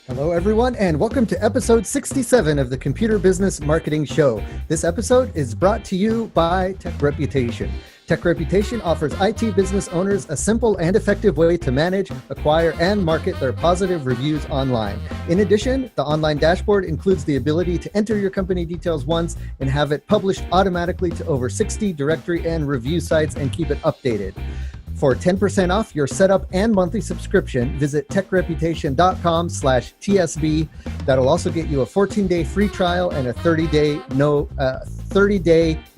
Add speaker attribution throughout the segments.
Speaker 1: Hello, everyone, and welcome to episode 67 of the Computer Business Marketing Show. This episode is brought to you by Tech Reputation. Tech Reputation offers IT business owners a simple and effective way to manage, acquire, and market their positive reviews online. In addition, the online dashboard includes the ability to enter your company details once and have it published automatically to over 60 directory and review sites and keep it updated. For 10% off your setup and monthly subscription, visit techreputation.com/TSB. That'll also get you a 14-day free trial and a 30-day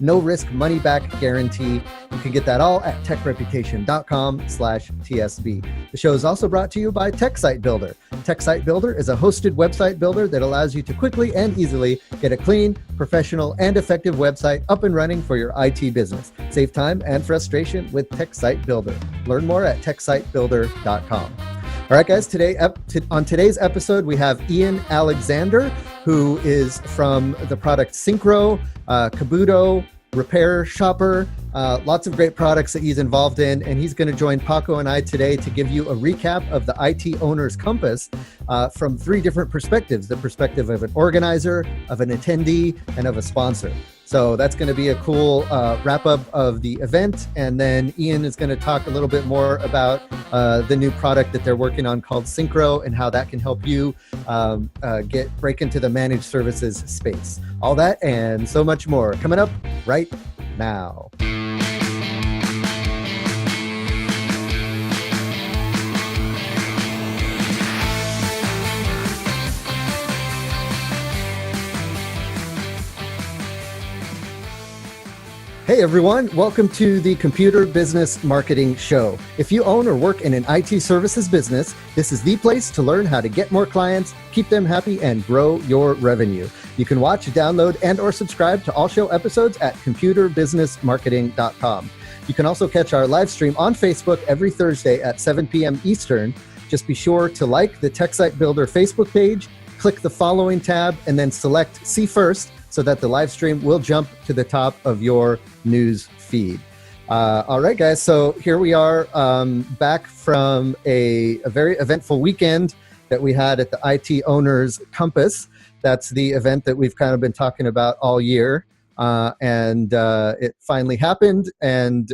Speaker 1: no risk money back guarantee. You can get that all at techreputation.com/TSB. The show is also brought to you by TechSite Builder. TechSite Builder is a hosted website builder that allows you to quickly and easily get a clean, professional, and effective website up and running for your IT business. Save time and frustration with TechSite Builder. Learn more at techsitebuilder.com. All right, guys, on today's episode, we have Ian Alexander, who is from the product Syncro, Kabuto, Repair Shopper, lots of great products that he's involved in, and he's going to join Paco and I today to give you a recap of the IT owner's compass from three different perspectives: the perspective of an organizer, of an attendee, and of a sponsor. So that's going to be a cool wrap-up of the event, and then Ian is going to talk a little bit more about the new product that they're working on called Syncro and how that can help you break into the managed services space. All that and so much more coming up right now. Hey everyone, welcome to the Computer Business Marketing Show. If you own or work in an IT services business, this is the place to learn how to get more clients, keep them happy, and grow your revenue. You can watch, download, and or subscribe to all show episodes at computerbusinessmarketing.com. You can also catch our live stream on Facebook every Thursday at 7 p.m. Eastern. Just be sure to like the TechSite Builder Facebook page, click the following tab, and then select See First, so that the live stream will jump to the top of your news feed. All right, guys, so here we are back from a very eventful weekend that we had at the IT Owners Compass. That's the event that we've kind of been talking about all year, and it finally happened. And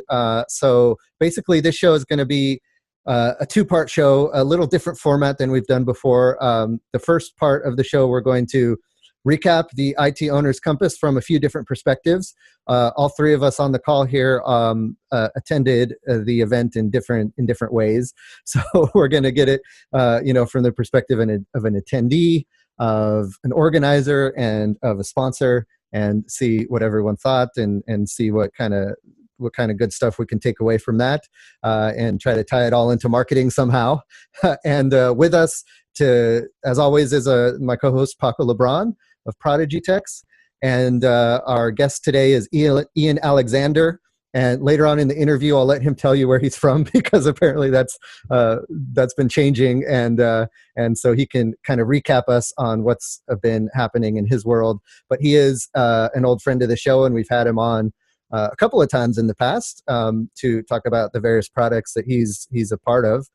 Speaker 1: so basically this show is going to be a two-part show, a little different format than we've done before. The first part of the show, we're going to recap the IT Owner's Compass from a few different perspectives. All three of us on the call here attended the event in different ways. So we're going to get it, from the perspective of an attendee, of an organizer, and of a sponsor, and see what everyone thought, and see what kind of good stuff we can take away from that, and try to tie it all into marketing somehow. And with us, as always, is my co-host Paco LeBron of Prodigy Techs, and our guest today is Ian Alexander. And later on in the interview, I'll let him tell you where he's from, because apparently that's been changing, and so he can kind of recap us on what's been happening in his world. But he is an old friend of the show, and we've had him on a couple of times in the past to talk about the various products that he's a part of.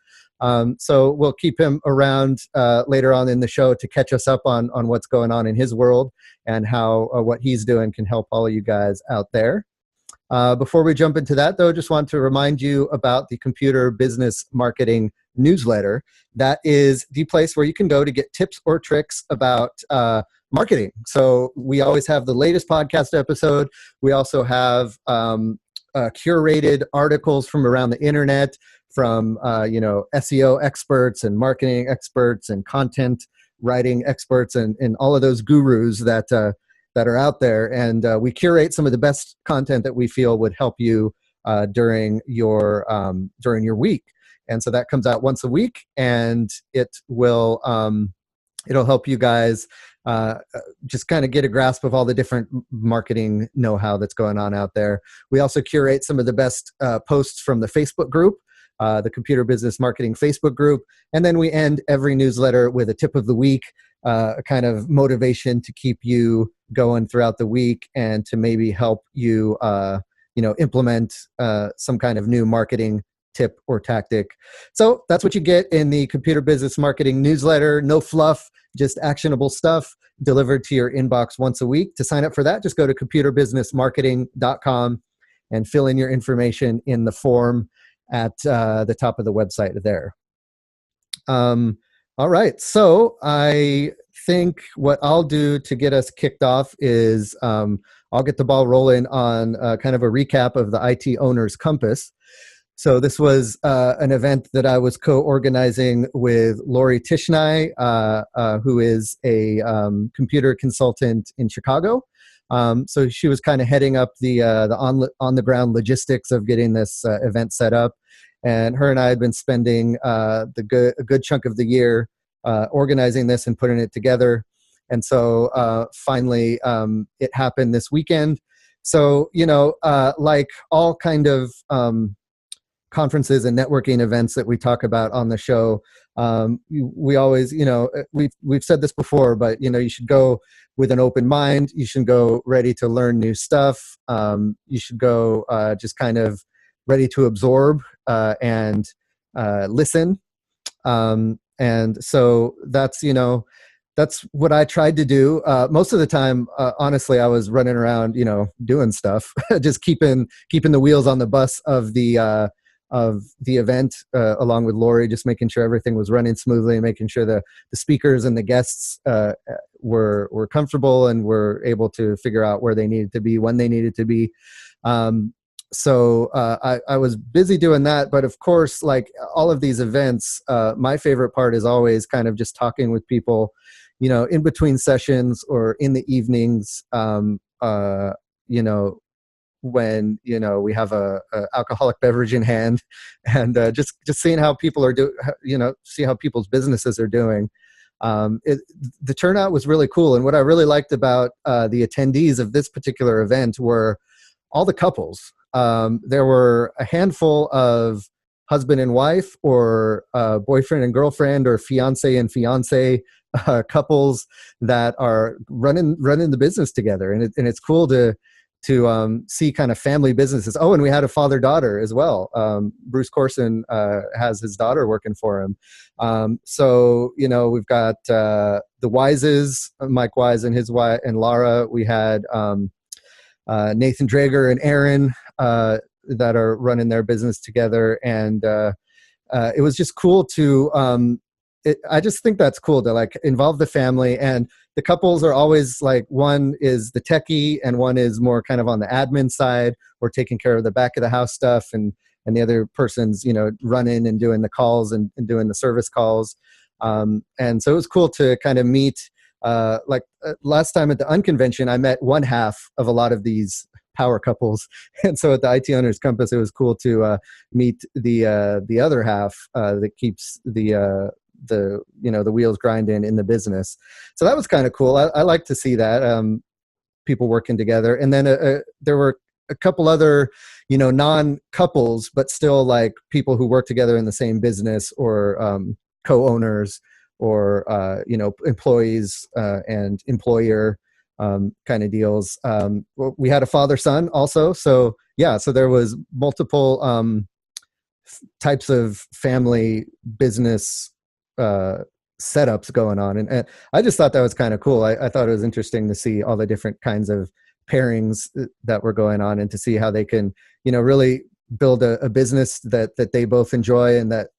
Speaker 1: So we'll keep him around later on in the show to catch us up on what's going on in his world, and how what he's doing can help all of you guys out there. Before we jump into that, though, just want to remind you about the Computer Business Marketing newsletter. That is the place where you can go to get tips or tricks about marketing. So we always have the latest podcast episode. We also have curated articles from around the internet, from SEO experts and marketing experts and content writing experts, and all of those gurus that are out there. And we curate some of the best content that we feel would help you during your week. And so that comes out once a week, and it'll help you guys just kind of get a grasp of all the different marketing know-how that's going on out there. We also curate some of the best posts from the Facebook group, the Computer Business Marketing Facebook group. And then we end every newsletter with a tip of the week, a kind of motivation to keep you going throughout the week, and to maybe help you, implement some kind of new marketing tip or tactic. So that's what you get in the Computer Business Marketing newsletter. No fluff, just actionable stuff delivered to your inbox once a week. To sign up for that, just go to computerbusinessmarketing.com and fill in your information in the form at the top of the website there. All right, so I think what I'll do to get us kicked off is I'll get the ball rolling on kind of a recap of the IT Owners Compass. So this was an event that I was co-organizing with Lori Tishnai, who is a computer consultant in Chicago. So she was kind of heading up the on-the-ground logistics of getting this event set up. And her and I had been spending a good chunk of the year organizing this and putting it together. And so finally, it happened this weekend. So, like all kind of conferences and networking events that we talk about on the show, we always, we've said this before, but, you should go with an open mind. You should go ready to learn new stuff. You should go just kind of ready to absorb and listen. And so that's what I tried to do. Most of the time, honestly, I was running around, doing stuff, just keeping the wheels on the bus of the event, along with Lori, just making sure everything was running smoothly and making sure the speakers and the guests were comfortable and were able to figure out where they needed to be, when they needed to be. So I was busy doing that, but of course, like all of these events, my favorite part is always kind of just talking with people, in between sessions or in the evenings, when we have a alcoholic beverage in hand, and just seeing how people are see how people's businesses are doing. The turnout was really cool, and what I really liked about the attendees of this particular event were all the couples. There were a handful of husband and wife, or boyfriend and girlfriend, or fiance and fiance couples that are running the business together, and it's cool to see kind of family businesses. Oh, and we had a father-daughter as well. Bruce Corson has his daughter working for him. So we've got the Wises, Mike Wise and his wife and Laura. We had Nathan Drager and Aaron that are running their business together, and it was just cool to I just think that's cool to like involve the family, and the couples are always like, one is the techie and one is more kind of on the admin side or taking care of the back of the house stuff, and the other person's running and doing the calls and doing the service calls. And so it was cool to kind of meet last time at the Unconvention, I met one half of a lot of these power couples, and so at the IT Owners Compass, it was cool to meet the other half that keeps the wheels grinding in the business. So that was kind of cool. I like to see that people working together. And then there were a couple other non-couples, but still like people who work together in the same business, or co-owners, or employees and employer kind of deals. We had a father-son also, so there was multiple types of family business setups going on, and I just thought that was kind of cool. I thought it was interesting to see all the different kinds of pairings that were going on, and to see how they can really build a business that they both enjoy, and that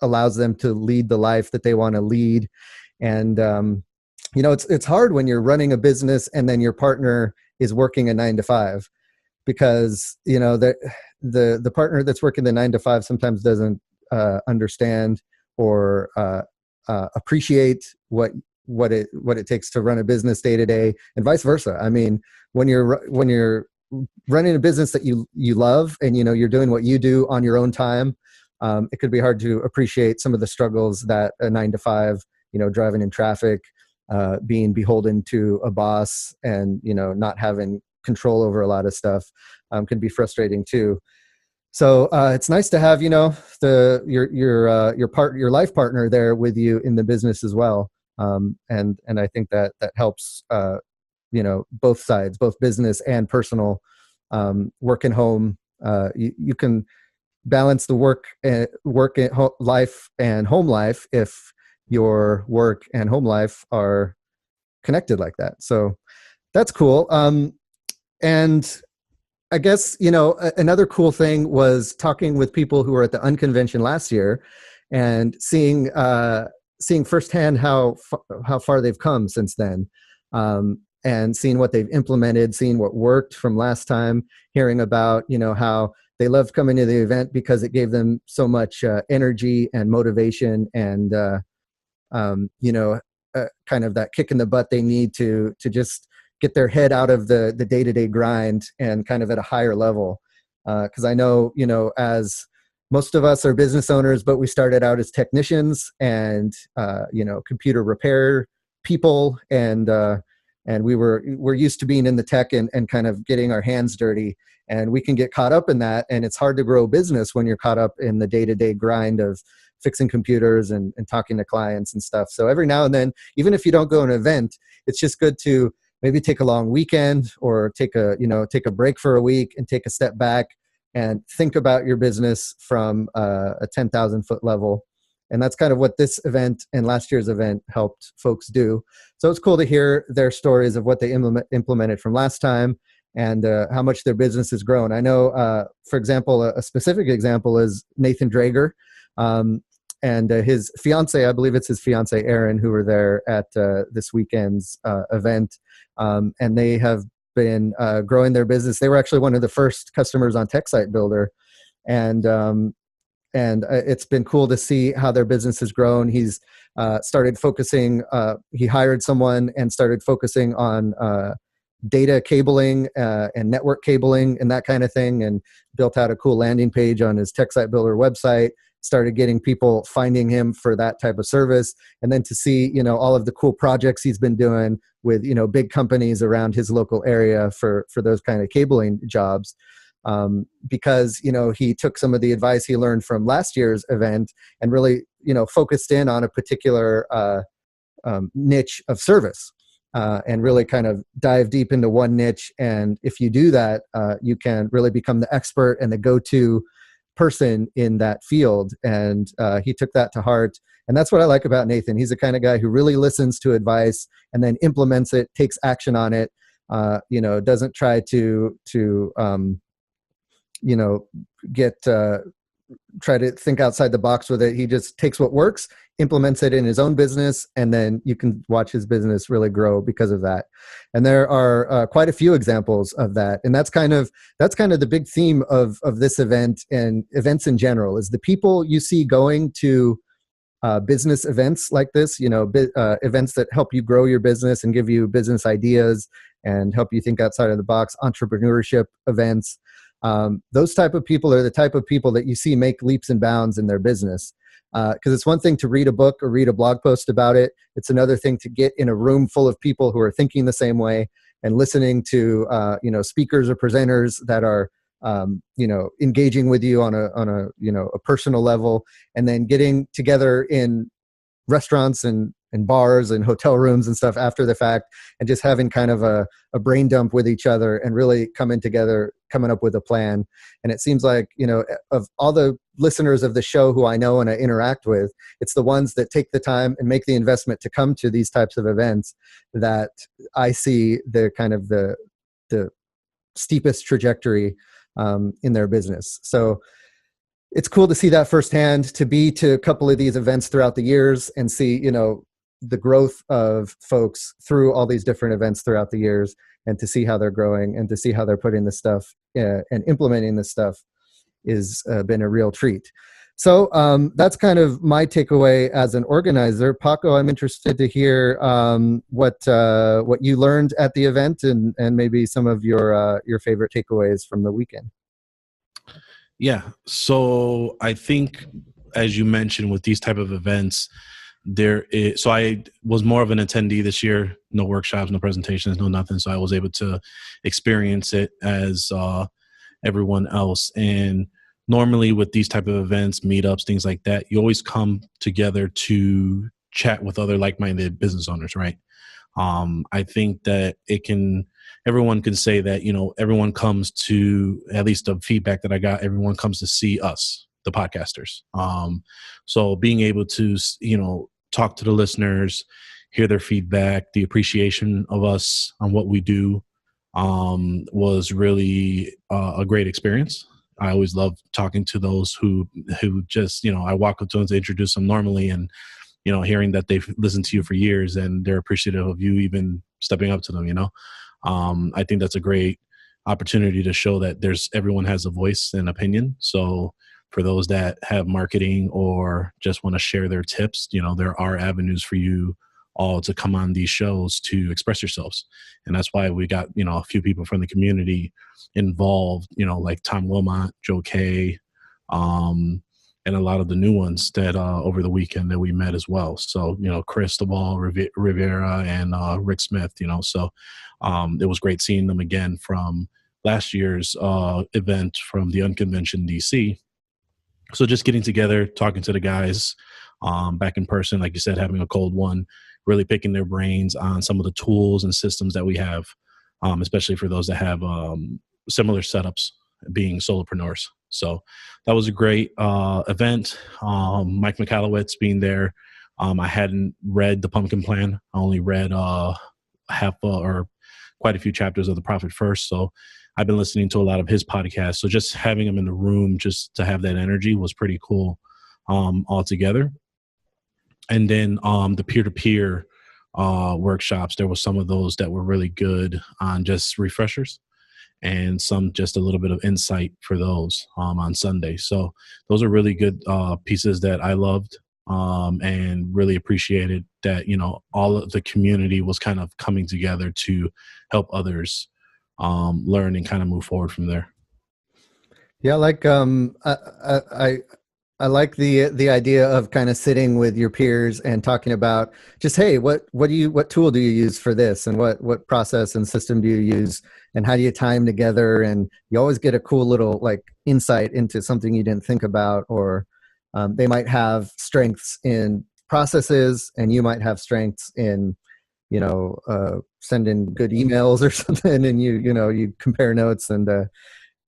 Speaker 1: allows them to lead the life that they want to lead. And it's hard when you're running a business and then your partner is working a 9-to-5, because the partner that's working the 9-to-5 sometimes doesn't understand or appreciate what it takes to run a business day to day, and vice versa. I mean, when you're running a business that you love, and you're doing what you do on your own time, it could be hard to appreciate some of the struggles that a 9-to-5, driving in traffic, being beholden to a boss, and not having control over a lot of stuff can be frustrating too. So it's nice to have your life partner there with you in the business as well, and I think that helps both sides, both business and personal, work and home. You can balance the life and home life if your work and home life are connected like that. So that's cool. And I guess, another cool thing was talking with people who were at the Unconvention last year and seeing firsthand how far they've come since then, and seeing what they've implemented, seeing what worked from last time, hearing about, how they loved coming to the event because it gave them so much energy and motivation and, kind of that kick in the butt they need to just get their head out of the day-to-day grind and kind of at a higher level. Because I know, as most of us are business owners, but we started out as technicians and, computer repair people. And we're used to being in the tech and kind of getting our hands dirty. And we can get caught up in that. And it's hard to grow business when you're caught up in the day-to-day grind of fixing computers and talking to clients and stuff. So every now and then, even if you don't go to an event, it's just good to maybe take a long weekend or take a break for a week and take a step back and think about your business from a 10,000 foot level. And that's kind of what this event and last year's event helped folks do. So it's cool to hear their stories of what they implemented from last time and how much their business has grown. I know, for example, a specific example is Nathan Drager. And his fiance, I believe it's his fiance, Erin, who were there at this weekend's event. And they have been growing their business. They were actually one of the first customers on TechSite Builder. And it's been cool to see how their business has grown. He's started focusing, he hired someone and started focusing on data cabling and network cabling and that kind of thing, and built out a cool landing page on his TechSite Builder website, started getting people finding him for that type of service. And then to see, all of the cool projects he's been doing with, big companies around his local area for those kind of cabling jobs. Because, he took some of the advice he learned from last year's event and really, focused in on a particular niche of service, and really kind of dive deep into one niche. And if you do that, you can really become the expert and the go-to person in that field. And he took that to heart. And that's what I like about Nathan. He's the kind of guy who really listens to advice and then implements it, takes action on it, doesn't try to try to think outside the box with it. He just takes what works, implements it in his own business, and then you can watch his business really grow because of that. And there are quite a few examples of that. And that's kind of the big theme of this event and events in general, is the people you see going to business events like this, events that help you grow your business and give you business ideas and help you think outside of the box, entrepreneurship events. Those type of people are the type of people that you see make leaps and bounds in their business. Because it's one thing to read a book or read a blog post about it. It's another thing to get in a room full of people who are thinking the same way and listening to speakers or presenters that are engaging with you on a personal level, and then getting together in restaurants and bars and hotel rooms and stuff after the fact, and just having kind of a brain dump with each other and really coming up with a plan. And it seems like, of all the listeners of the show who I know and I interact with, it's the ones that take the time and make the investment to come to these types of events that I see the kind of the steepest trajectory in their business. So it's cool to see that firsthand, to be to a couple of these events throughout the years and see, the growth of folks through all these different events throughout the years, and to see how they're growing and to see how they're putting this stuff and implementing this stuff is been a real treat. So that's kind of my takeaway as an organizer. Paco, I'm interested to hear what you learned at the event and maybe some of your favorite takeaways from the weekend.
Speaker 2: Yeah. So I think, as you mentioned, with these type of events, so I was more of an attendee this year, no workshops, no presentations, no nothing. So I was able to experience it as everyone else. And normally with these type of events, meetups, things like that, you always come together to chat with other like-minded business owners, right? I think that everyone can say that, everyone comes to, at least the feedback that I got, everyone comes to see us, the podcasters. So being able to, talk to the listeners, hear their feedback, the appreciation of us on what we do, was really a great experience. I always love talking to those who just, I walk up to them to introduce them normally, and hearing that they've listened to you for years and they're appreciative of you even stepping up to them. I think that's a great opportunity to show that everyone has a voice and opinion. So for those that have marketing or just want to share their tips, there are avenues for you all to come on these shows to express yourselves. And that's why we got, a few people from the community involved, like Tom Wilmot, Joe Kay, and a lot of the new ones that over the weekend that we met as well. So, Cristobal Rivera and Rick Smith, so it was great seeing them again from last year's event from the Unconvention DC. So just getting together, talking to the guys back in person, like you said, having a cold one, really picking their brains on some of the tools and systems that we have, especially for those that have similar setups, being solopreneurs. So that was a great event. Mike McAllowitz being there. I hadn't read The Pumpkin Plan. I only read half or quite a few chapters of The Profit First. So I've been listening to a lot of his podcasts. So just having him in the room, just to have that energy, was pretty cool altogether. And then the peer-to-peer workshops, there was some of those that were really good on just refreshers, and some just a little bit of insight for those on Sunday. So those are really good pieces that I loved, and really appreciated that, all of the community was kind of coming together to help others learn and kind of move forward from there.
Speaker 1: Yeah, like I like the idea of kind of sitting with your peers and talking about just, hey, what tool do you use for this, and what process and system do you use, and how do you tie them together? And you always get a cool little like insight into something you didn't think about, or they might have strengths in processes, and you might have strengths in sending good emails or something, and you compare notes, and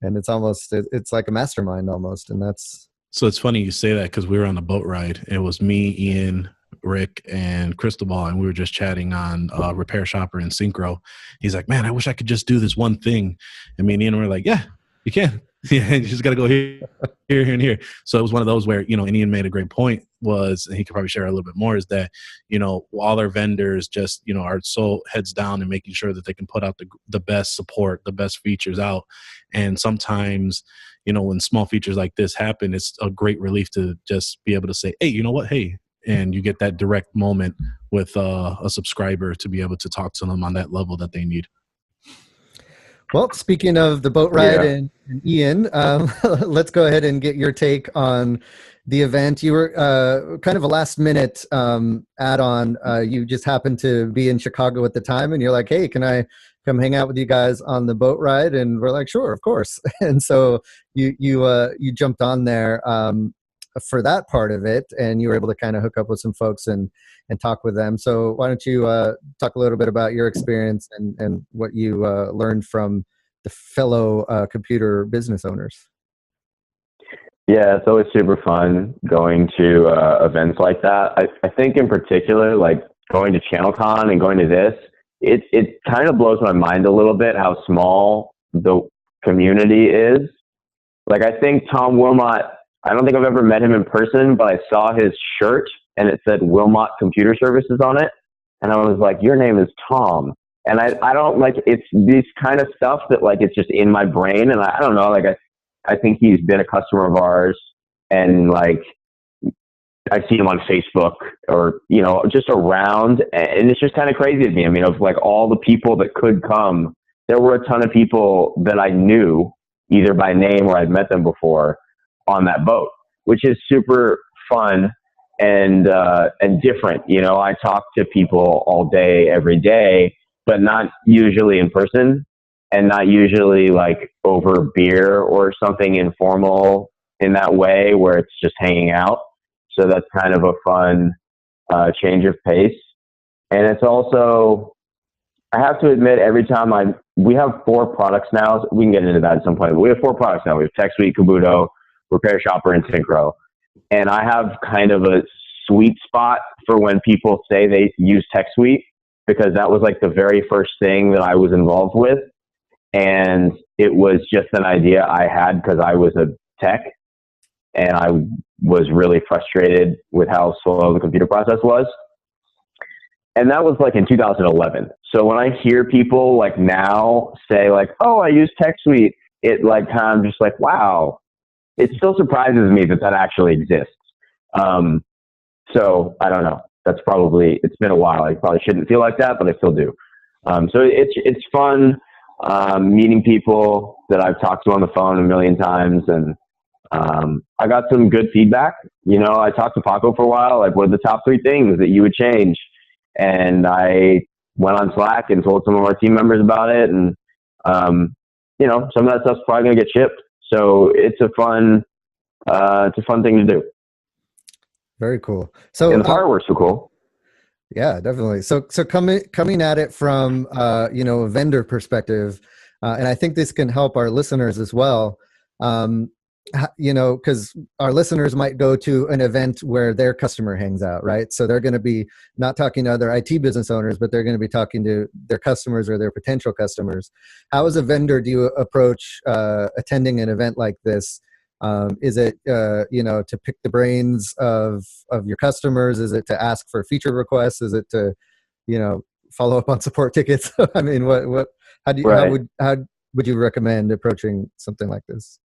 Speaker 1: it's like a mastermind almost, and that's.
Speaker 2: So it's funny you say that, because we were on a boat ride. It was me, Ian, Rick, and Cristobal, and we were just chatting on Repair Shopper and Syncro. He's like, man, I wish I could just do this one thing. And me and Ian were like, yeah, you can. Yeah, you just got to go here, and here. So it was one of those where, and Ian made a great point, and he could probably share a little bit more, is that, all our vendors just, are so heads down and making sure that they can put out the best support, the best features out. And sometimes, when small features like this happen, it's a great relief to just be able to say, hey, you know what? Hey, and you get that direct moment with a subscriber to be able to talk to them on that level that they need.
Speaker 1: Well, speaking of the boat ride and Ian, let's go ahead and get your take on the event. You were kind of a last minute add-on. You just happened to be in Chicago at the time, and you're like, hey, can I come hang out with you guys on the boat ride? And we're like, sure, of course. And so you jumped on there for that part of it, and you were able to kind of hook up with some folks and talk with them. So why don't you talk a little bit about your experience and what you learned from the fellow computer business owners?
Speaker 3: Yeah, it's always super fun going to events like that. I think in particular, like going to ChannelCon and going to this, it kind of blows my mind a little bit how small the community is. Like, I think Tom Wilmot, I don't think I've ever met him in person, but I saw his shirt and it said Wilmot Computer Services on it. And I was like, your name is Tom. And I don't like, it's these kind of stuff that like, it's just in my brain. And I don't know, like I think he's been a customer of ours, and like, I see him on Facebook or, just around, and it's just kind of crazy to me. I mean, of like all the people that could come, there were a ton of people that I knew either by name or I'd met them before on that boat, which is super fun and different. I talk to people all day, every day, but not usually in person, and not usually like over beer or something informal in that way where it's just hanging out. So that's kind of a fun change of pace. And it's also I have to admit, every time we have 4 products now. We can get into that at some point, but we have 4 products now. We have Tech Suite, Kabuto, Repair Shopper, and Syncro. And I have kind of a sweet spot for when people say they use Tech Suite, because that was like the very first thing that I was involved with. And it was just an idea I had because I was a tech and I was really frustrated with how slow the computer process was. And that was like in 2011. So when I hear people like now say like, oh, I use Tech Suite, it like kind of just like, wow, it still surprises me that actually exists. So I don't know. It's been a while. I probably shouldn't feel like that, but I still do. So it's fun meeting people that I've talked to on the phone a million times. And I got some good feedback. You know, I talked to Paco for a while, like, what are the top 3 things that you would change? And I went on Slack and told some of our team members about it. And, you know, some of that stuff's probably going to get shipped. So it's a fun thing to do.
Speaker 1: Very cool. So
Speaker 3: and the fireworks are cool.
Speaker 1: Yeah, definitely. So coming at it from you know, a vendor perspective, and I think this can help our listeners as well. You know, because our listeners might go to an event where their customer hangs out, right? So they're going to be not talking to other IT business owners, but they're going to be talking to their customers or their potential customers. How, as a vendor, do you approach attending an event like this? Is it you know, to pick the brains of your customers? Is it to ask for feature requests? Is it to, you know, follow up on support tickets? I mean, how would you recommend approaching something like this?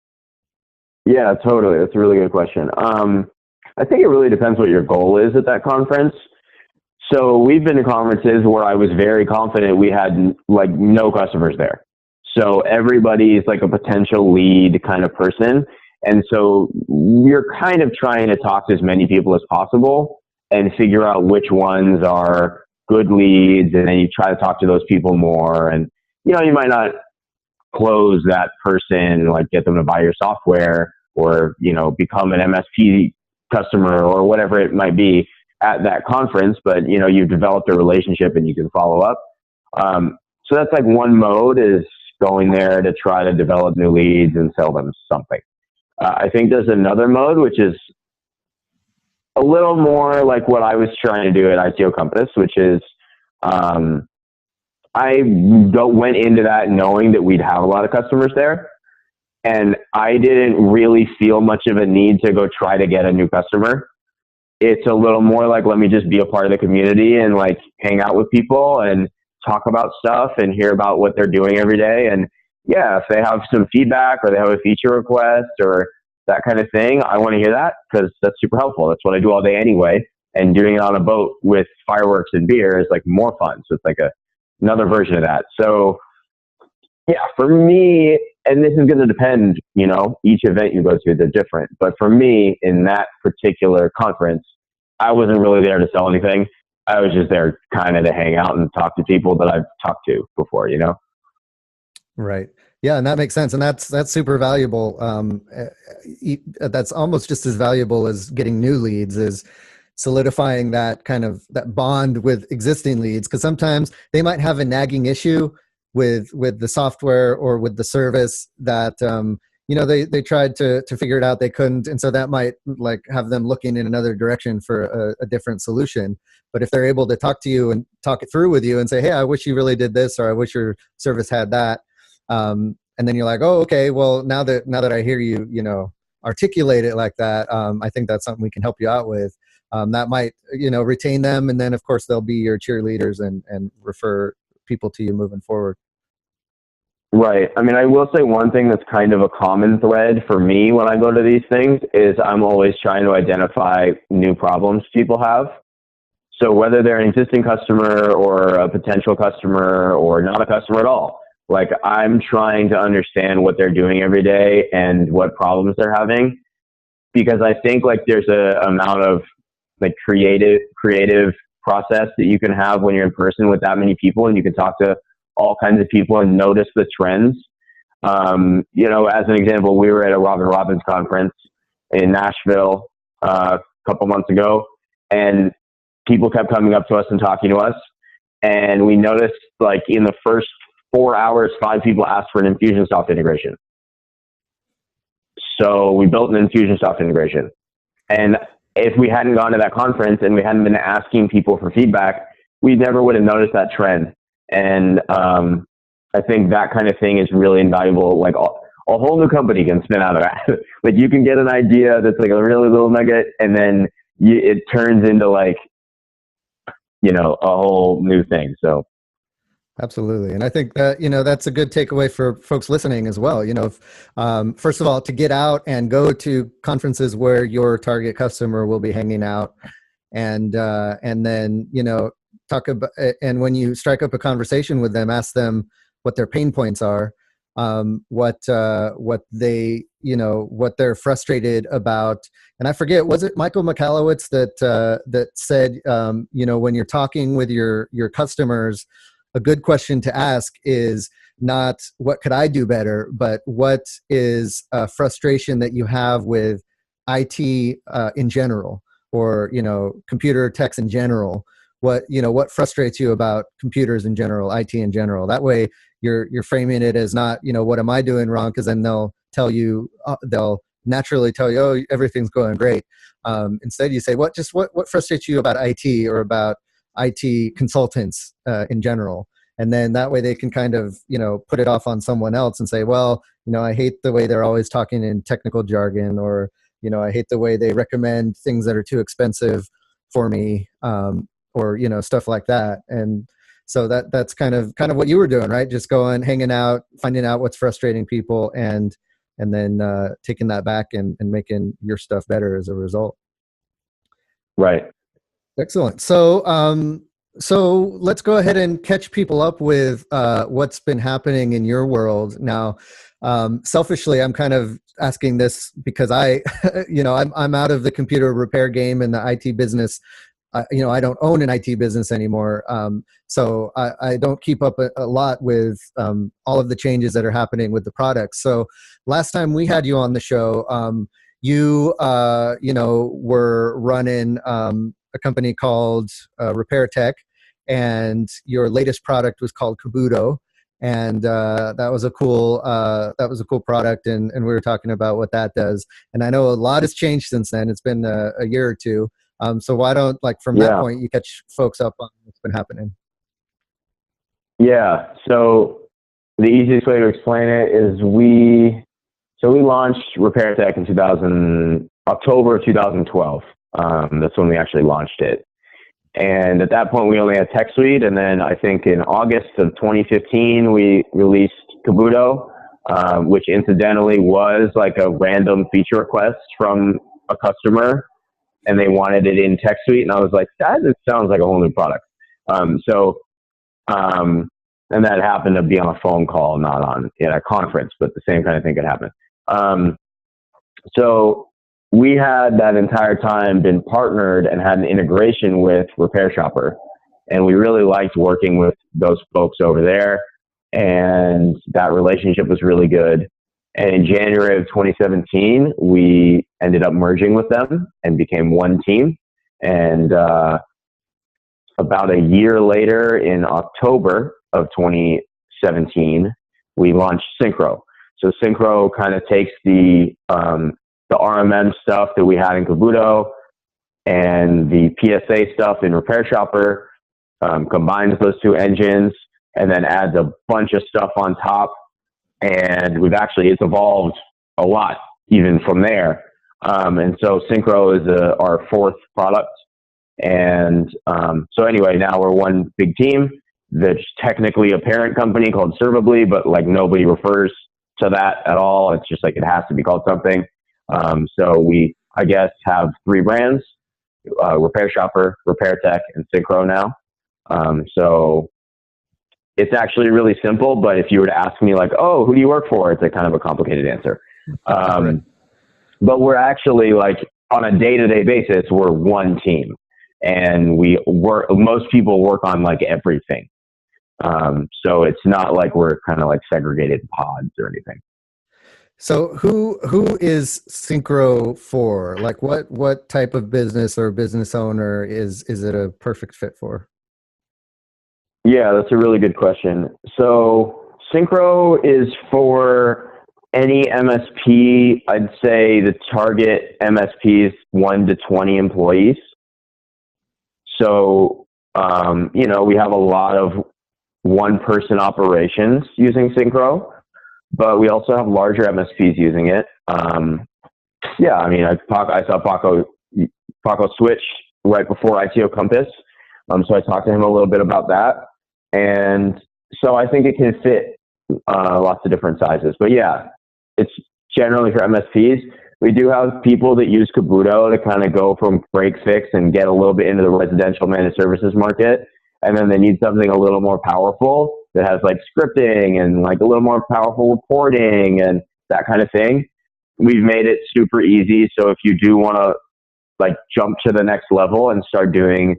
Speaker 3: Yeah, totally. That's a really good question. I think it really depends what your goal is at that conference. So we've been to conferences where I was very confident we had like no customers there. So everybody's like a potential lead kind of person. And so you're kind of trying to talk to as many people as possible and figure out which ones are good leads. And then you try to talk to those people more. And, you know, you might not close that person, like get them to buy your software or, you know, become an MSP customer or whatever it might be at that conference. But, you know, you've developed a relationship and you can follow up. So that's like one mode, is going there to try to develop new leads and sell them something. I think there's another mode, which is a little more like what I was trying to do at ITO Compass, which is I went into that knowing that we'd have a lot of customers there. And I didn't really feel much of a need to go try to get a new customer. It's a little more like, let me just be a part of the community and like hang out with people and talk about stuff and hear about what they're doing every day. And yeah, if they have some feedback or they have a feature request or that kind of thing, I want to hear that because that's super helpful. That's what I do all day anyway. And doing it on a boat with fireworks and beer is like more fun. So it's like another version of that. So yeah, for me, and this is going to depend, you know, each event you go to, they're different. But for me, in that particular conference, I wasn't really there to sell anything. I was just there kind of to hang out and talk to people that I've talked to before, you know?
Speaker 1: Right. Yeah, and that makes sense, and that's super valuable. That's almost just as valuable as getting new leads, is solidifying that kind of that bond with existing leads, because sometimes they might have a nagging issue with the software or with the service that you know, they tried to figure it out, they couldn't, and so that might like have them looking in another direction for a different solution. But if they're able to talk to you and talk it through with you and say, hey, I wish you really did this, or I wish your service had that. And then you're like, oh, okay, well, now that I hear you, you know, articulate it like that, I think that's something we can help you out with. That might, you know, retain them. And then of course they'll be your cheerleaders and refer people to you moving forward.
Speaker 3: Right. I mean, I will say one thing that's kind of a common thread for me when I go to these things is I'm always trying to identify new problems people have. So whether they're an existing customer or a potential customer or not a customer at all, like I'm trying to understand what they're doing every day and what problems they're having, because I think like there's a amount of like creative process that you can have when you're in person with that many people, and you can talk to all kinds of people and notice the trends. You know, as an example, we were at a Robin Robbins conference in Nashville a couple months ago, and people kept coming up to us and talking to us. and we noticed like in the first 4 hours, 5 people asked for an Infusionsoft integration. So we built an Infusionsoft integration. And if we hadn't gone to that conference and we hadn't been asking people for feedback, we never would have noticed that trend. And I think that kind of thing is really invaluable. Like a whole new company can spin out of that. Like you can get an idea that's like a really little nugget, and then it turns into like, a whole new thing. So.
Speaker 1: Absolutely. And I think that, that's a good takeaway for folks listening as well. First of all, to get out and go to conferences where your target customer will be hanging out, and then, talk about, and when you strike up a conversation with them, ask them what their pain points are, what they, what they're frustrated about. And I forget, was it Michael Michalowicz that said, when you're talking with your customers, a good question to ask is not what could I do better, but what is a frustration that you have with IT in general, or computer techs in general. What frustrates you about computers in general, IT in general. That way, you're framing it as not what am I doing wrong, because then they'll tell you they'll naturally tell you, oh, everything's going great. Instead, you say what frustrates you about IT or about IT consultants in general. And then that way they can kind of, put it off on someone else and say, well, I hate the way they're always talking in technical jargon, or, I hate the way they recommend things that are too expensive for me, or, stuff like that. And so that's kind of what you were doing, right? Just going, hanging out, finding out what's frustrating people, and then taking that back and making your stuff better as a result.
Speaker 3: Right.
Speaker 1: Excellent. So let's go ahead and catch people up with what's been happening in your world now. Selfishly, I'm kind of asking this because I'm out of the computer repair game and the IT business. I don't own an IT business anymore, so I don't keep up a lot with all of the changes that are happening with the products. So last time we had you on the show, you were running a company called Repair Tech, and your latest product was called Kabuto, and that was a cool product, and we were talking about what that does. And I know a lot has changed since then. It's been a year or two. So why don't, from that point, you catch folks up on what's been happening?
Speaker 3: Yeah. So the easiest way to explain it is we launched Repair Tech in October of 2012. That's when we actually launched it. And at that point, we only had Tech Suite. And then I think in August of 2015, we released Kabuto, which incidentally was like a random feature request from a customer, and they wanted it in Tech Suite. And I was like, that sounds like a whole new product. And that happened to be on a phone call, not in a conference, but the same kind of thing could happen. So we had that entire time been partnered and had an integration with Repair Shopper. And we really liked working with those folks over there. And that relationship was really good. And in January of 2017, we ended up merging with them and became one team. And about a year later, in October of 2017, we launched Syncro. So Syncro kind of takes the RMM stuff that we had in Kabuto and the PSA stuff in Repair Shopper, combines those two engines, and then adds a bunch of stuff on top. And it's evolved a lot even from there. And so Syncro is our fourth product. And so anyway, now we're one big team. That's technically a parent company called Servably, but like nobody refers to that at all. It's just like it has to be called something. So we, I guess, have three brands: Repair Shopper, Repair Tech, and Syncro now. So it's actually really simple, but if you were to ask me like, oh, who do you work for? It's a kind of a complicated answer. But we're actually like on a day-to-day basis, we're one team, and most people work on like everything. So it's not like we're kind of like segregated pods or anything.
Speaker 1: So who is Syncro for? Like what type of business or business owner is it a perfect fit for?
Speaker 3: Yeah, that's a really good question. So Syncro is for any MSP. I'd say the target MSP is 1 to 20 employees. So, we have a lot of one-person operations using Syncro, but we also have larger MSPs using it. Yeah, I mean, I saw Paco switch right before ITO Compass, so I talked to him a little bit about that, and so I think it can fit lots of different sizes. But yeah, it's generally for MSPs. We do have people that use Kabuto to kind of go from break fix and get a little bit into the residential managed services market, and then they need something a little more powerful that has like scripting and like a little more powerful reporting and that kind of thing. We've made it super easy. So if you do want to like jump to the next level and start doing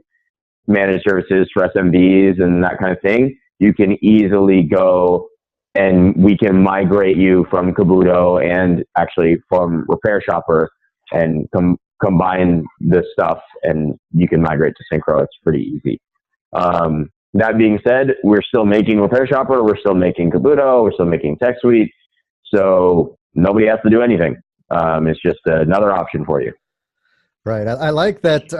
Speaker 3: managed services for SMBs and that kind of thing, you can easily go and we can migrate you from Kabuto and actually from Repair Shopper and combine the stuff, and you can migrate to Syncro. It's pretty easy. That being said, we're still making Repair Shopper, we're still making Kabuto, we're still making Tech Suite. So nobody has to do anything. It's just another option for you.
Speaker 1: Right. I like that.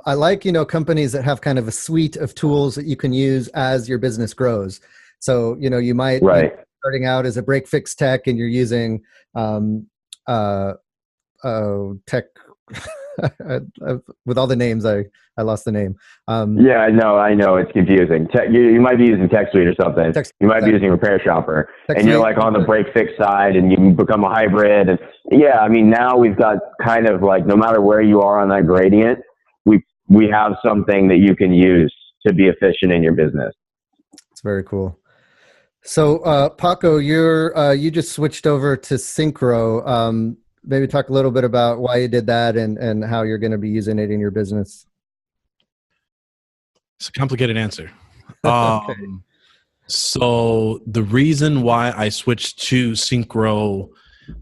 Speaker 1: I like, companies that have kind of a suite of tools that you can use as your business grows. So, you might be starting out as a break fix tech and you're using tech with all the names. I lost the name.
Speaker 3: Yeah, I know. It's confusing. You might be using Tech Suite or something. You might be using Repair Shopper, and you're like on the break fix side, and you become a hybrid. And yeah, I mean, now we've got kind of like, no matter where you are on that gradient, we have something that you can use to be efficient in your business.
Speaker 1: It's very cool. So, Paco, you just switched over to Syncro. Maybe talk a little bit about why you did that and how you're going to be using it in your business.
Speaker 2: It's a complicated answer.
Speaker 1: Okay.
Speaker 2: So the reason why I switched to Syncro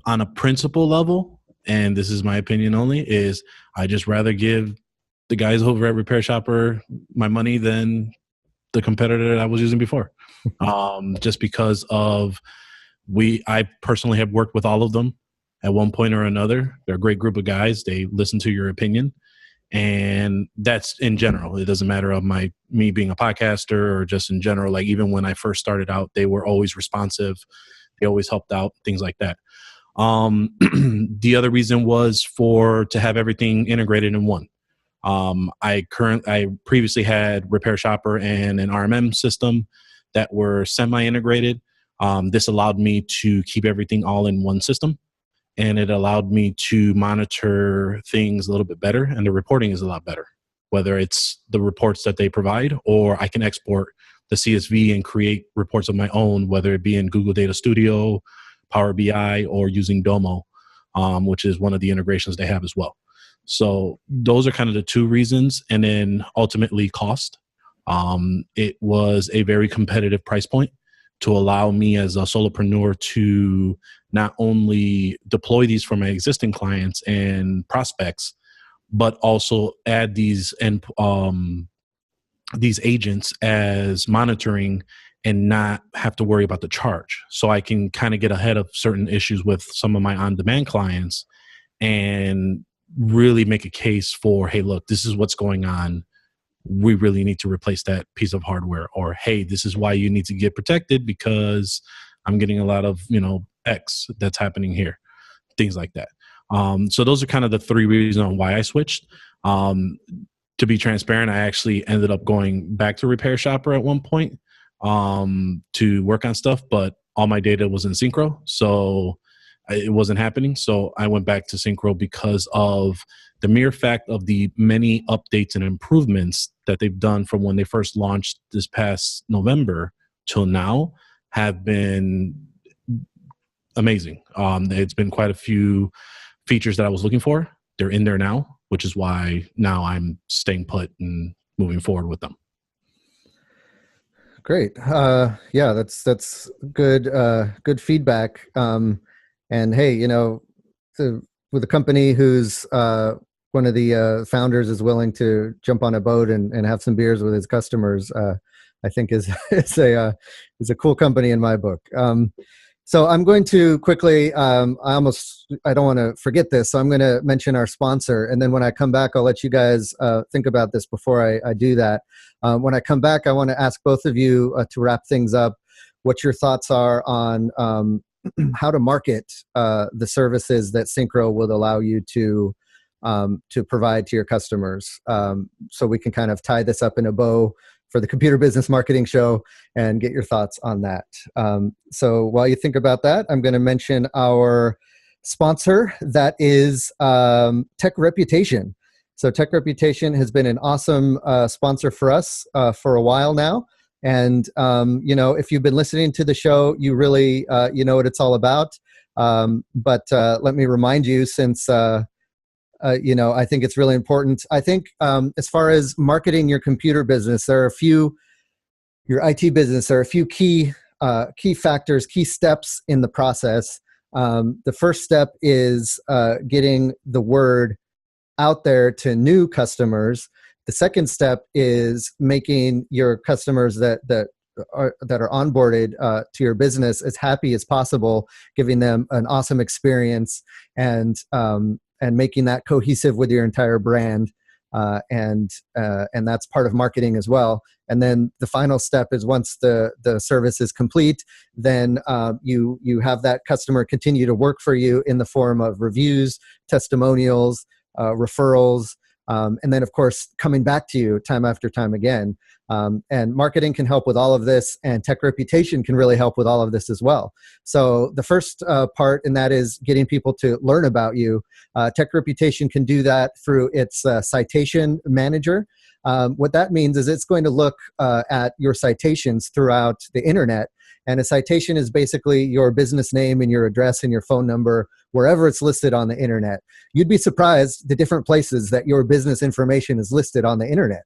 Speaker 2: on a principle level, and this is my opinion only, is I just rather give the guys over at Repair Shopper my money than the competitor that I was using before. Just because of I personally have worked with all of them at one point or another. They're a great group of guys. They listen to your opinion. And that's in general. It doesn't matter of me being a podcaster or just in general. Like even when I first started out, they were always responsive. They always helped out, things like that. The other reason was to have everything integrated in one. I previously had Repair Shopper and an RMM system that were semi-integrated. This allowed me to keep everything all in one system. And it allowed me to monitor things a little bit better, and the reporting is a lot better, whether it's the reports that they provide, or I can export the CSV and create reports of my own, whether it be in Google Data Studio, Power BI, or using Domo, which is one of the integrations they have as well. So those are kind of the two reasons. And then ultimately cost. It was a very competitive price point to allow me as a solopreneur to not only deploy these for my existing clients and prospects, but also add these agents as monitoring and not have to worry about the charge. So I can kind of get ahead of certain issues with some of my on-demand clients and really make a case for, hey, look, this is what's going on. We really need to replace that piece of hardware, or, hey, this is why you need to get protected because I'm getting a lot of, X that's happening here, things like that. So those are kind of the three reasons on why I switched. To be transparent, I actually ended up going back to Repair Shopper at one point to work on stuff, but all my data was in Syncro, so it wasn't happening. So I went back to Syncro because of the mere fact of the many updates and improvements that they've done from when they first launched this past November till now have been amazing. It's been quite a few features that I was looking for. They're in there now, which is why now I'm staying put and moving forward with them.
Speaker 1: Great. Yeah, that's good feedback. And hey, with a company who's one of the founders is willing to jump on a boat and have some beers with his customers, I think is is a cool company in my book. So I'm going to quickly, I don't want to forget this, so I'm going to mention our sponsor, and then when I come back, I'll let you guys think about this before I do that. When I come back, I want to ask both of you to wrap things up, what your thoughts are on how to market the services that Syncro will allow you to provide to your customers. So we can kind of tie this up in a bow for the Computer Business Marketing Show and get your thoughts on that. So while you think about that, I'm going to mention our sponsor, that is Tech Reputation. So Tech Reputation has been an awesome sponsor for us for a while now. And, if you've been listening to the show, you really, you know what it's all about. But let me remind you, since I think it's really important. I think as far as marketing your computer business, your IT business, there are a few key factors, key steps in the process. The first step is getting the word out there to new customers. The second step is making your customers that are onboarded to your business as happy as possible, giving them an awesome experience, and making that cohesive with your entire brand, and that's part of marketing as well. And then the final step is, once the service is complete, then you have that customer continue to work for you in the form of reviews, testimonials, referrals, and then of course coming back to you time after time again. And marketing can help with all of this, and Tech Reputation can really help with all of this as well. So the first part in that is getting people to learn about you. Tech Reputation can do that through its citation manager. What that means is it's going to look at your citations throughout the internet. And a citation is basically your business name and your address and your phone number, wherever it's listed on the internet. You'd be surprised the different places that your business information is listed on the internet.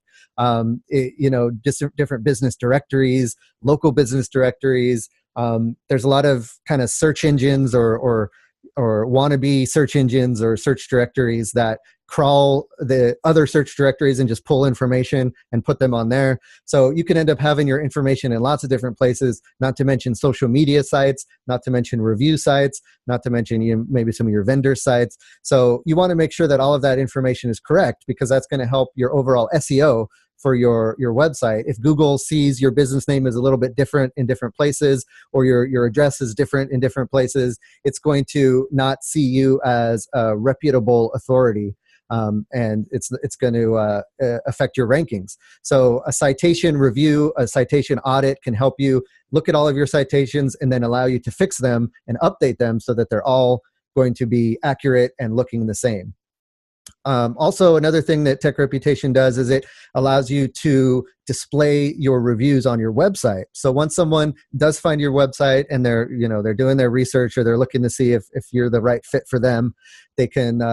Speaker 1: Different business directories, local business directories. There's a lot of kind of search engines or wannabe search engines or search directories that crawl the other search directories and just pull information and put them on there. So you can end up having your information in lots of different places, not to mention social media sites, not to mention review sites, not to mention maybe some of your vendor sites. So you want to make sure that all of that information is correct, because that's going to help your overall SEO for your website. If Google sees your business name is a little bit different in different places, or your address is different in different places, it's going to not see you as a reputable authority. And it's going to affect your rankings. So a citation review, a citation audit can help you look at all of your citations and then allow you to fix them and update them so that they're all going to be accurate and looking the same. Also, another thing that Tech Reputation does is it allows you to display your reviews on your website. So once someone does find your website and they're doing their research, or they're looking to see if you're the right fit for them, they can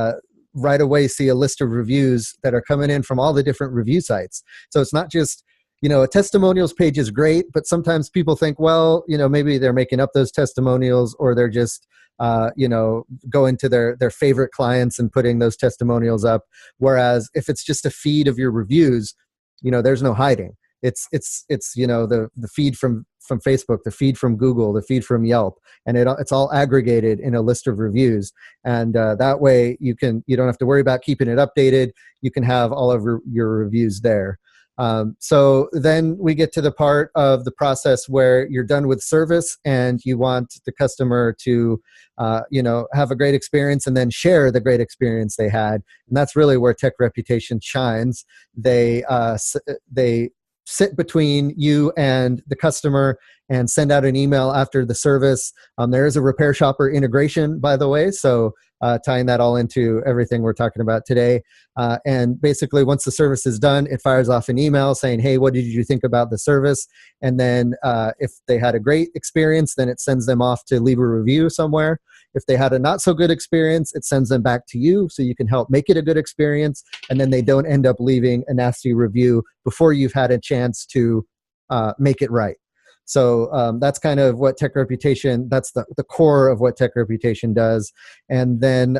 Speaker 1: right away see a list of reviews that are coming in from all the different review sites. So it's not just, a testimonials page is great, but sometimes people think, well, maybe they're making up those testimonials, or they're just going to their favorite clients and putting those testimonials up. Whereas if it's just a feed of your reviews, there's no hiding. It's the feed from Facebook, the feed from Google, the feed from Yelp, and it's all aggregated in a list of reviews. And that way you don't have to worry about keeping it updated. You can have all of your reviews there. So then we get to the part of the process where you're done with service and you want the customer to, have a great experience and then share the great experience they had. And that's really where Tech Reputation shines. They sit between you and the customer and send out an email after the service. There is a Repair Shopper integration, by the way, so tying that all into everything we're talking about today. And basically, once the service is done, it fires off an email saying, hey, what did you think about the service? And then if they had a great experience, then it sends them off to leave a review somewhere. If they had a not so good experience, it sends them back to you so you can help make it a good experience. And then they don't end up leaving a nasty review before you've had a chance to make it right. So that's kind of what Tech Reputation, that's the core of what Tech Reputation does. And then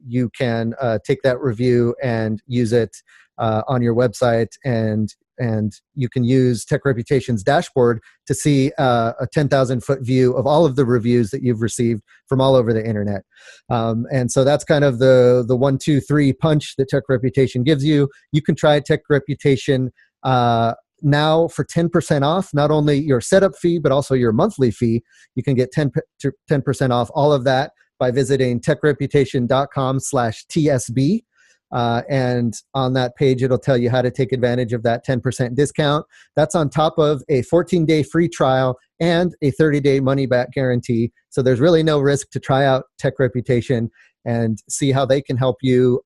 Speaker 1: you can take that review and use it on your website and and you can use Tech Reputation's dashboard to see a 10,000-foot view of all of the reviews that you've received from all over the internet. And so that's kind of the 1, 2, 3 punch that Tech Reputation gives you. You can try Tech Reputation now for 10% off, not only your setup fee, but also your monthly fee. You can get 10% off all of that by visiting techreputation.com/TSB. And on that page, it'll tell you how to take advantage of that 10% discount. That's on top of a 14-day free trial and a 30-day money-back guarantee. So there's really no risk to try out Tech Reputation and see how they can help you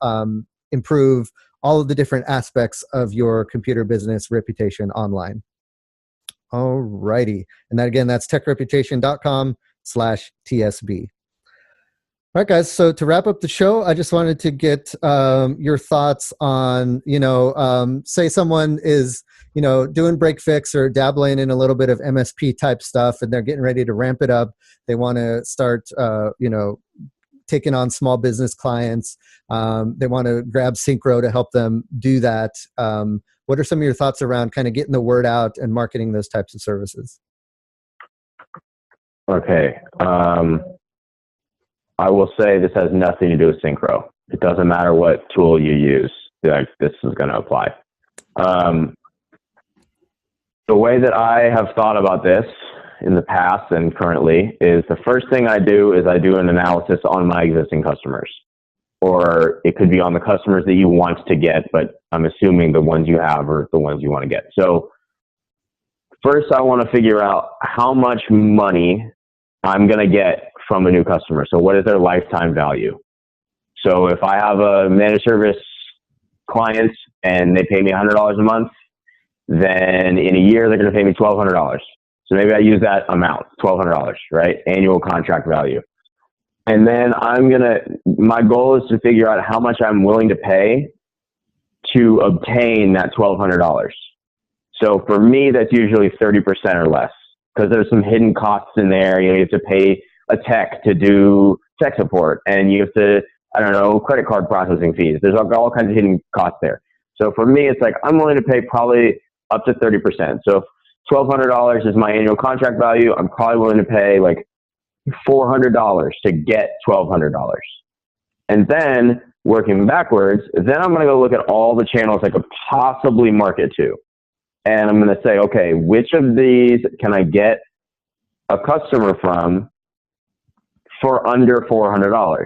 Speaker 1: improve all of the different aspects of your computer business reputation online. All righty. And that, again, that's techreputation.com/TSB. All right, guys. So to wrap up the show, I just wanted to get your thoughts on, say someone is, doing break fix or dabbling in a little bit of MSP type stuff, and they're getting ready to ramp it up. They want to start, taking on small business clients. They want to grab Syncro to help them do that. What are some of your thoughts around kind of getting the word out and marketing those types of services?
Speaker 3: Okay. I will say this has nothing to do with Syncro. It doesn't matter what tool you use. Like, this is going to apply. The way that I have thought about this in the past and currently is the first thing I do is I do an analysis on my existing customers. Or it could be on the customers that you want to get, but I'm assuming the ones you have are the ones you want to get. So first I want to figure out how much money I'm going to get from a new customer. So what is their lifetime value? So if I have a managed service client and they pay me $100 a month, then in a year they're going to pay me $1,200. So maybe I use that amount, $1,200, right? Annual contract value. And then my goal is to figure out how much I'm willing to pay to obtain that $1,200. So for me, that's usually 30% or less, because there's some hidden costs in there. You have to pay a tech to do tech support, and you have to, credit card processing fees. There's all kinds of hidden costs there. So for me, it's like I'm willing to pay probably up to 30%. So if $1,200 is my annual contract value, I'm probably willing to pay like $400 to get $1,200. And then working backwards, then I'm going to go look at all the channels I could possibly market to. And I'm going to say, okay, which of these can I get a customer from for under $400?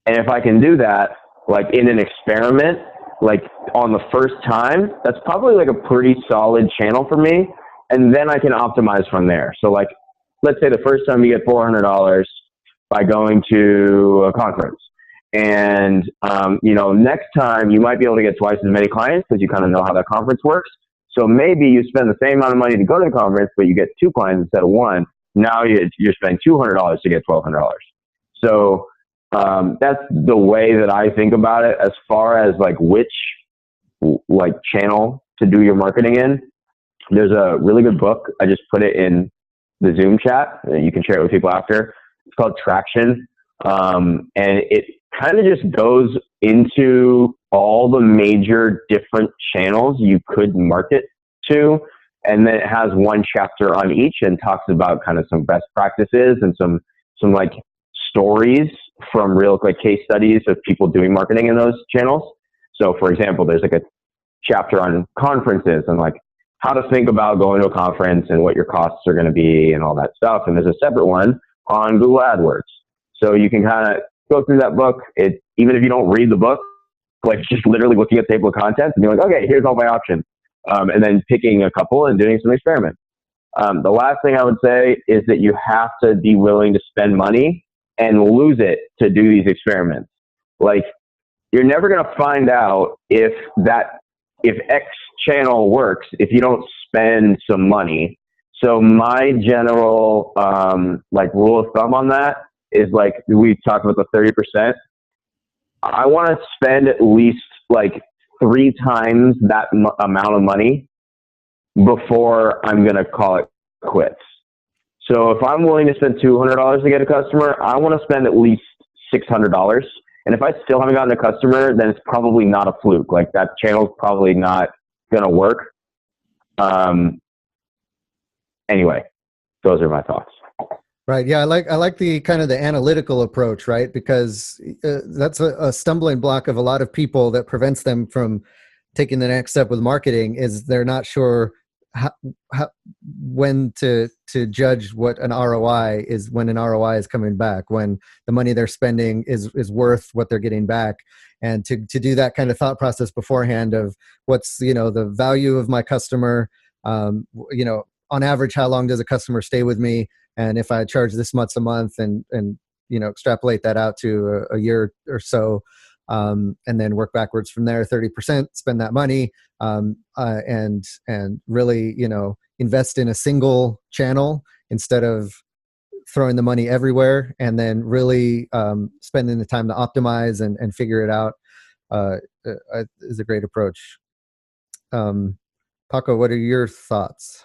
Speaker 3: And if I can do that, like in an experiment, like on the first time, that's probably like a pretty solid channel for me. And then I can optimize from there. So like, let's say the first time you get $400 by going to a conference. And, next time you might be able to get twice as many clients because you kind of know how that conference works. So maybe you spend the same amount of money to go to the conference, but you get 2 clients instead of 1. Now you're spending $200 to get $1,200. So that's the way that I think about it as far as like which channel to do your marketing in. There's a really good book. I just put it in the Zoom chat. You can share it with people after. It's called Traction. And it kind of just goes into all the major different channels you could market to. And then it has one chapter on each and talks about kind of some best practices and some like stories from real like case studies of people doing marketing in those channels. So for example, there's like a chapter on conferences and like how to think about going to a conference and what your costs are going to be and all that stuff. And there's a separate one on Google AdWords. So you can kind of go through that book. Even if you don't read the book, like just literally looking at the table of contents and being like, okay, here's all my options. And then picking a couple and doing some experiments. The last thing I would say is that you have to be willing to spend money and lose it to do these experiments. Like, you're never going to find out if X channel works if you don't spend some money. So my general rule of thumb on that is like we talked about the 30%. I want to spend at least like 3 times that amount of money before I'm going to call it quits. So if I'm willing to spend $200 to get a customer, I want to spend at least $600. And if I still haven't gotten a customer, then it's probably not a fluke. Like that channel's probably not going to work. Anyway, those are my thoughts.
Speaker 1: Right. Yeah. I like the kind of the analytical approach, right? Because that's a stumbling block of a lot of people that prevents them from taking the next step with marketing is they're not sure how, when to judge what an ROI is, when an ROI is coming back, when the money they're spending is worth what they're getting back. And to do that kind of thought process beforehand of what's, the value of my customer, on average, how long does a customer stay with me? And if I charge this much a month and extrapolate that out to a year or so, and then work backwards from there, 30%, spend that money, and really, invest in a single channel instead of throwing the money everywhere, and then really spending the time to optimize and figure it out is a great approach. Paco, what are your thoughts?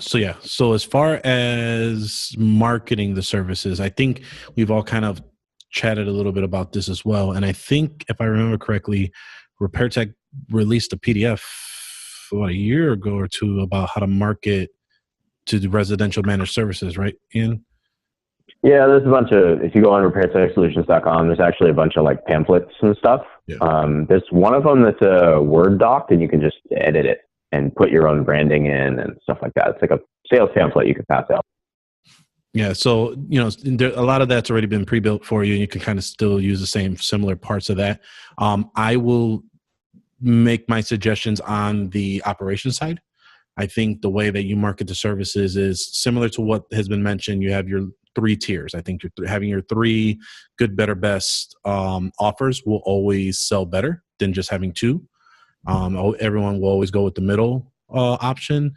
Speaker 2: So as far as marketing the services, I think we've all kind of chatted a little bit about this as well. And I think if I remember correctly, RepairTech released a PDF about a year ago or two about how to market to the residential managed services, right, Ian?
Speaker 3: Yeah, there's a bunch of, if you go on repairtechsolutions.com, there's actually a bunch of like pamphlets and stuff. Yeah. There's one of them that's a Word doc and you can just edit it and put your own branding in and stuff like that. It's like a sales pamphlet you can pass out.
Speaker 2: Yeah, so a lot of that's already been pre-built for you, and you can kind of still use the same similar parts of that. I will make my suggestions on the operations side. I think the way that you market the services is similar to what has been mentioned. You have your 3 tiers. I think having your 3 good, better, best offers will always sell better than just having 2. Everyone will always go with the middle option.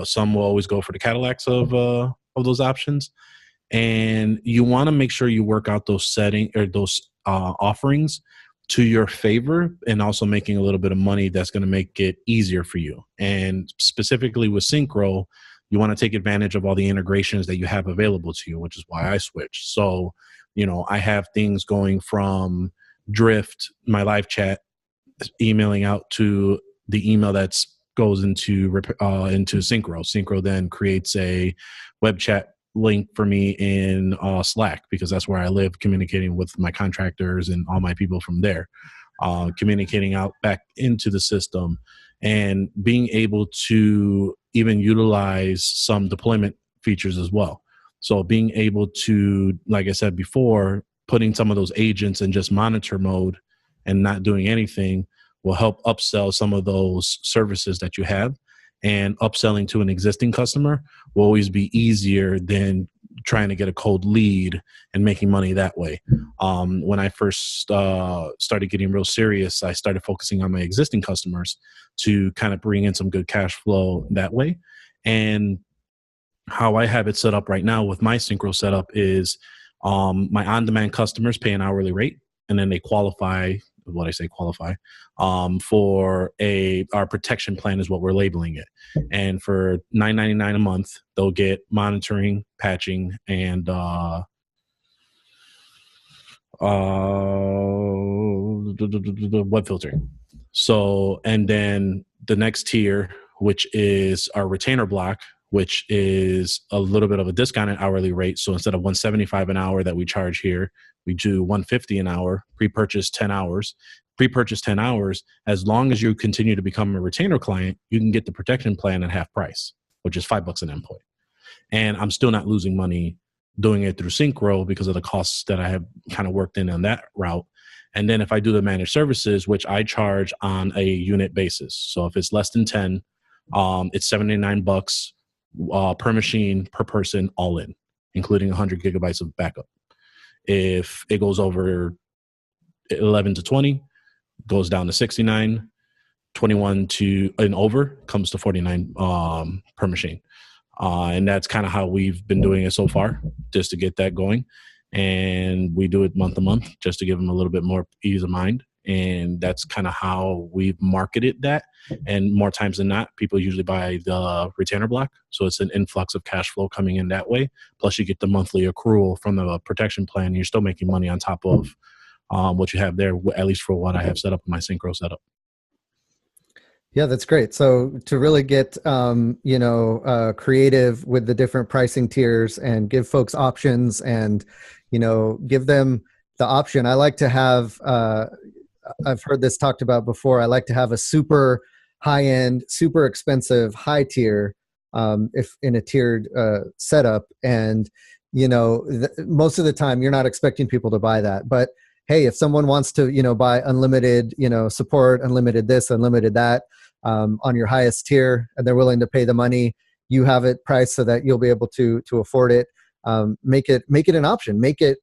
Speaker 2: Some will always go for the Cadillacs of those options, and you want to make sure you work out those offerings to your favor, and also making a little bit of money that's going to make it easier for you. And specifically with Syncro, you want to take advantage of all the integrations that you have available to you, which is why I switched. So, I have things going from Drift, my live chat, emailing out to the email that's goes into Syncro. Syncro then creates a web chat link for me in Slack, because that's where I live, communicating with my contractors and all my people from there, communicating out back into the system, and being able to even utilize some deployment features as well. So being able to, like I said before, putting some of those agents in just monitor mode and not doing anything will help upsell some of those services that you have. And upselling to an existing customer will always be easier than trying to get a cold lead and making money that way. When I first started getting real serious, I started focusing on my existing customers to kind of bring in some good cash flow that way. And how I have it set up right now with my Syncro setup is my on-demand customers pay an hourly rate, and then they qualify for our protection plan is what we're labeling it. And for $9.99 a month, they'll get monitoring, patching, and web filtering. So, and then the next tier, which is our retainer block, which is a little bit of a discounted hourly rate. So instead of $175 an hour that we charge here, we do $150 an hour, pre-purchase 10 hours. Pre-purchase 10 hours, as long as you continue to become a retainer client, you can get the protection plan at half price, which is $5 an endpoint. And I'm still not losing money doing it through Syncro because of the costs that I have kind of worked in on that route. And then if I do the managed services, which I charge on a unit basis. So if it's less than 10, it's $79 per machine, per person, all in, including 100 gigabytes of backup. If it goes over 11 to 20, goes down to 69, 21 to and over comes to 49 per machine. And that's kind of how we've been doing it so far, just to get that going. And we do it month to month just to give them a little bit more ease of mind. And that's kind of how we've marketed that. And more times than not, people usually buy the retainer block. So it's an influx of cash flow coming in that way. Plus you get the monthly accrual from the protection plan. And you're still making money on top of what you have there, at least for what I have set up in my Syncro setup.
Speaker 1: Yeah, that's great. So to really get creative with the different pricing tiers and give folks options and give them the option. I like to have I've heard this talked about before. I like to have a super high end, super expensive high tier if in a tiered setup. And most of the time you're not expecting people to buy that, but hey, if someone wants to buy unlimited support, unlimited this, unlimited that on your highest tier, and they're willing to pay the money, you have it priced so that you'll be able to afford it. Make it an option. Make it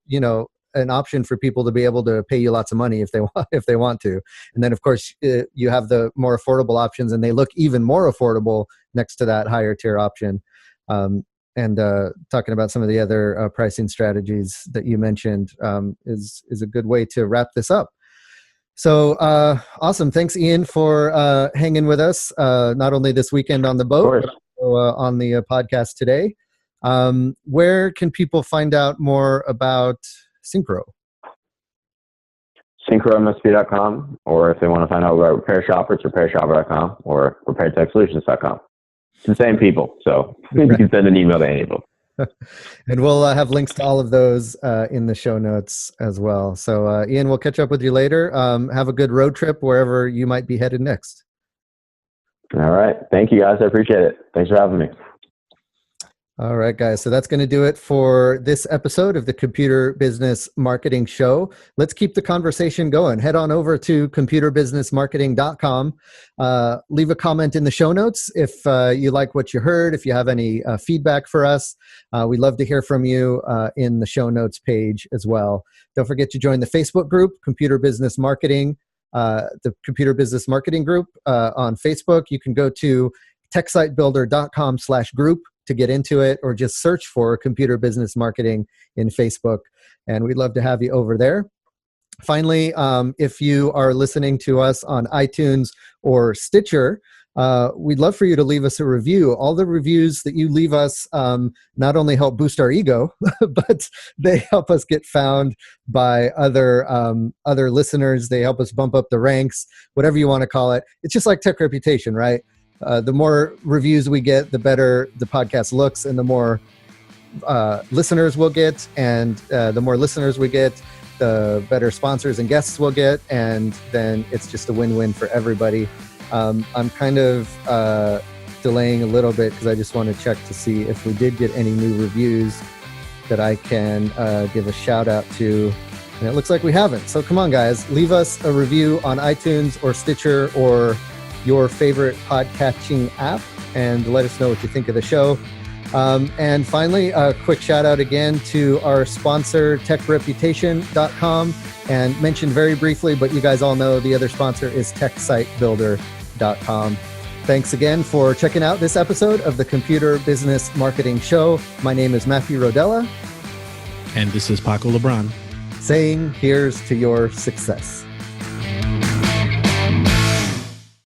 Speaker 1: an option for people to be able to pay you lots of money if they want to. And then of course you have the more affordable options, and they look even more affordable next to that higher tier option. And talking about some of the other pricing strategies that you mentioned is a good way to wrap this up. So awesome. Thanks, Ian, for hanging with us, not only this weekend on the boat, but also on the podcast today. Where can people find out more about Syncro?
Speaker 3: SyncroMSP.com, or if they want to find out about Repair Shopper, it's RepairShopper.com or RepairTechSolutions.com. It's the same people, so you can send an email to any of them.
Speaker 1: And we'll have links to all of those in the show notes as well. So Ian, we'll catch up with you later. Have a good road trip wherever you might be headed next.
Speaker 3: All right. Thank you, guys. I appreciate it. Thanks for having me.
Speaker 1: All right, guys. So that's going to do it for this episode of the Computer Business Marketing Show. Let's keep the conversation going. Head on over to computerbusinessmarketing.com. Leave a comment in the show notes if you like what you heard, if you have any feedback for us. We'd love to hear from you in the show notes page as well. Don't forget to join the Facebook group, Computer Business Marketing, the Computer Business Marketing group on Facebook. You can go to techsitebuilder.com/group to get into it, or just search for Computer Business Marketing in Facebook. And we'd love to have you over there. Finally, if you are listening to us on iTunes or Stitcher, we'd love for you to leave us a review. All the reviews that you leave us not only help boost our ego, but they help us get found by other listeners. They help us bump up the ranks, whatever you want to call it. It's just like tech reputation, right? The more reviews we get, the better the podcast looks, and the more listeners we'll get. And the more listeners we get, the better sponsors and guests we'll get. And then it's just a win-win for everybody. I'm kind of delaying a little bit because I just want to check to see if we did get any new reviews that I can give a shout out to. And it looks like we haven't. So come on, guys, leave us a review on iTunes or Stitcher or your favorite podcatching app, and let us know what you think of the show. And finally, a quick shout out again to our sponsor, techreputation.com, and mentioned very briefly, but you guys all know the other sponsor is techsitebuilder.com. Thanks again for checking out this episode of the Computer Business Marketing Show. My name is Matthew Rodella.
Speaker 2: And this is Paco LeBron.
Speaker 1: Saying here's to your success.